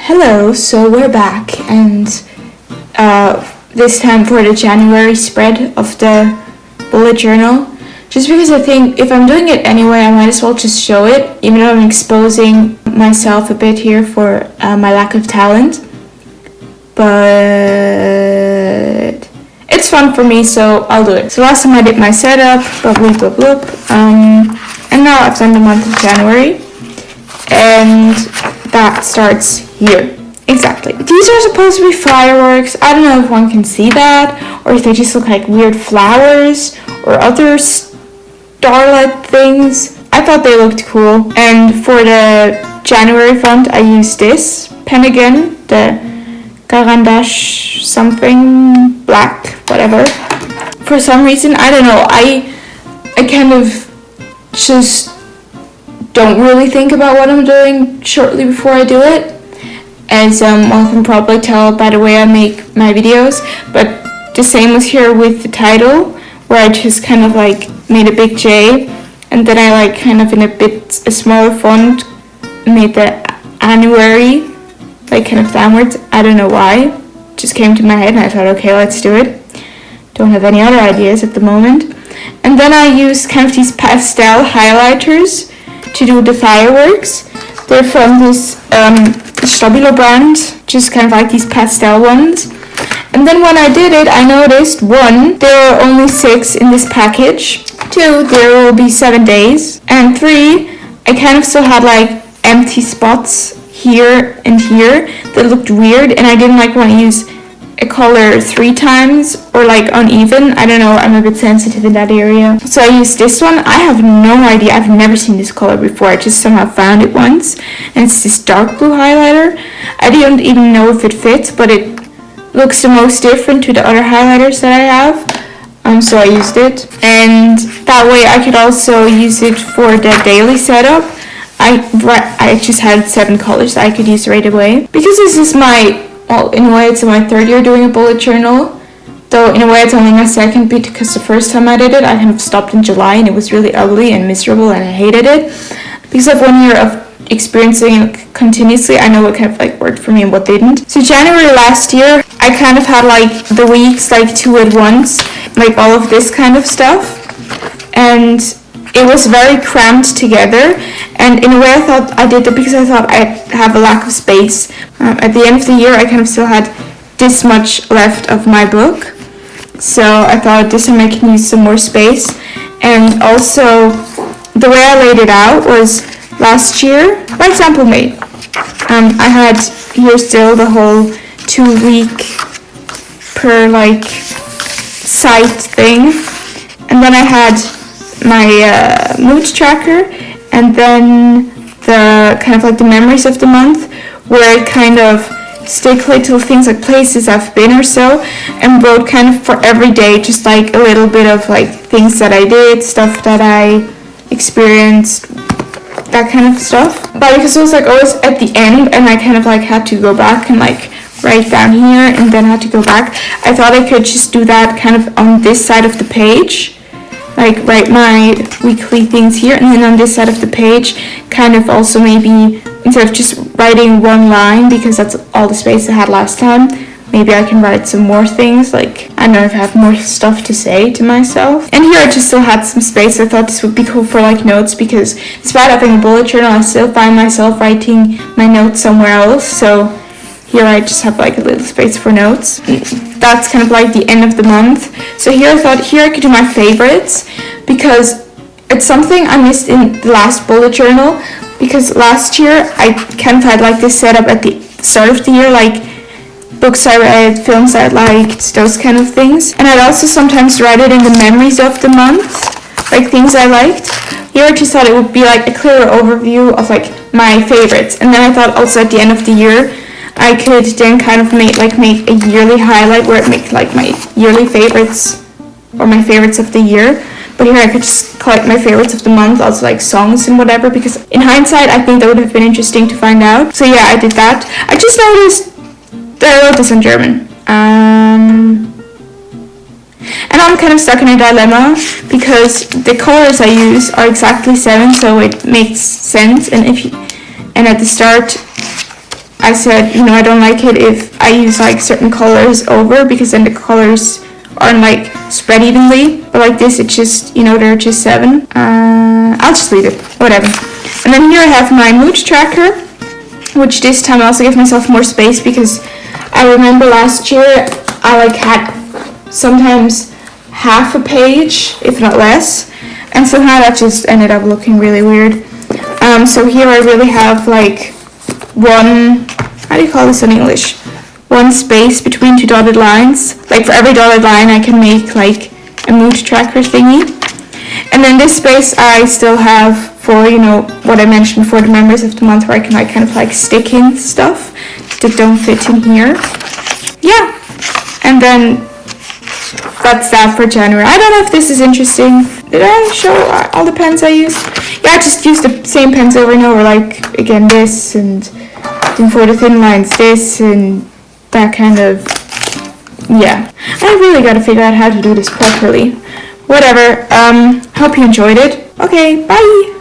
Hello, so we're back, and this time for the January spread of the bullet journal. Just because I think if I'm doing it anyway, I might as well just show it, even though I'm exposing myself a bit here for my lack of talent. But it's fun for me, so I'll do it. So last time I did my setup, and now I've done the month of January, and that starts here. Exactly. These are supposed to be fireworks. I don't know if one can see that, or if they just look like weird flowers or other starlight things. I thought they looked cool. And for the January font, I used this pen again, the Carandash something black, whatever. For some reason, I don't know, I kind of just don't really think about what I'm doing shortly before I do it, as one can probably tell by the way I make my videos. But the same was here with the title, where I just kind of like made a big J, and then I like kind of in a smaller font made the annuary like kind of downwards. I don't know why, it just came to my head and I thought, okay, let's do it. Don't have any other ideas at the moment. And then I used kind of these pastel highlighters to do the fireworks. They're from this Stabilo brand, just kind of like these pastel ones. And then when I did it, I noticed, 1, there are only 6 in this package, 2, there will be 7 days, and 3, I kind of still had like empty spots here and here that looked weird, and I didn't like want to use a color 3 times or like uneven. I don't know, I'm a bit sensitive in that area. So I used this one. I have no idea, I've never seen this color before. I just somehow found it once, and it's this dark blue highlighter. I don't even know if it fits, but it looks the most different to the other highlighters that I have. So I used it, and that way I could also use it for the daily setup. I just had 7 colors that I could use right away. Because this is well, in a way it's my 3rd year doing a bullet journal, though in a way it's only my 2nd because the first time I did it, I kind of stopped in July and it was really ugly and miserable and I hated it. Because of 1 year of experiencing it continuously, I know what kind of like worked for me and what didn't. So January last year, I kind of had like the weeks like 2 at once, like all of this kind of stuff, and it was very cramped together. And in a way I thought I did it because I thought I'd have a lack of space. At the end of the year I kind of still had this much left of my book, so I thought this time I can use some more space. And also the way I laid it out was last year, by example made. I had here still the whole 2-week per like site thing, and then I had my mood tracker, and then the kind of like the memories of the month, where I kind of stick little things like places I've been or so, and wrote kind of for every day just like a little bit of like things that I did, stuff that I experienced, that kind of stuff. But because it was like always at the end and I kind of like had to go back and like write down here and then had to go back, I thought I could just do that kind of on this side of the page, like write my weekly things here, and then on this side of the page kind of also maybe, instead of just writing 1 line because that's all the space I had last time, maybe I can write some more things, like I don't know if I have more stuff to say to myself. And here I just still had some space. I thought this would be cool for like notes, because despite having a bullet journal I still find myself writing my notes somewhere else, so here I just have like a little space for notes. That's kind of like the end of the month. So here I thought here I could do my favorites, because it's something I missed in the last bullet journal, because last year I kind of had like this setup at the start of the year, like books I read, films I liked, those kind of things. And I'd also sometimes write it in the memories of the month, like things I liked. Here I just thought it would be like a clearer overview of like my favorites. And then I thought also at the end of the year I could then kind of make a yearly highlight where it makes like my yearly favorites or my favorites of the year. But here I could just collect my favorites of the month, also like songs and whatever, because in hindsight I think that would have been interesting to find out. So yeah, I did that. I just noticed that I wrote this in German. And I'm kind of stuck in a dilemma, because the colors I use are exactly 7, so it makes sense. And at the start I said, you know, I don't like it if I use like certain colors over, because then the colors aren't like spread evenly. But like this, it's just, you know, there are just 7. I'll just leave it, whatever. And then here I have my mood tracker, which this time I also give myself more space, because I remember last year I like had sometimes half a page, if not less, and somehow that just ended up looking really weird. So here I really have like one, how do you call this in English? One space between 2 dotted lines. Like for every dotted line I can make like a mood tracker thingy. And then this space I still have for, you know, what I mentioned before, the members of the month, where I can like kind of like stick in stuff that don't fit in here. Yeah. And then that's that for January. I don't know if this is interesting. Did I show all the pens I used? Yeah, I just used the same pens over and over, like again this, and then for the thin lines this, and that kind of, yeah. I really gotta figure out how to do this properly. Whatever, hope you enjoyed it. Okay, bye!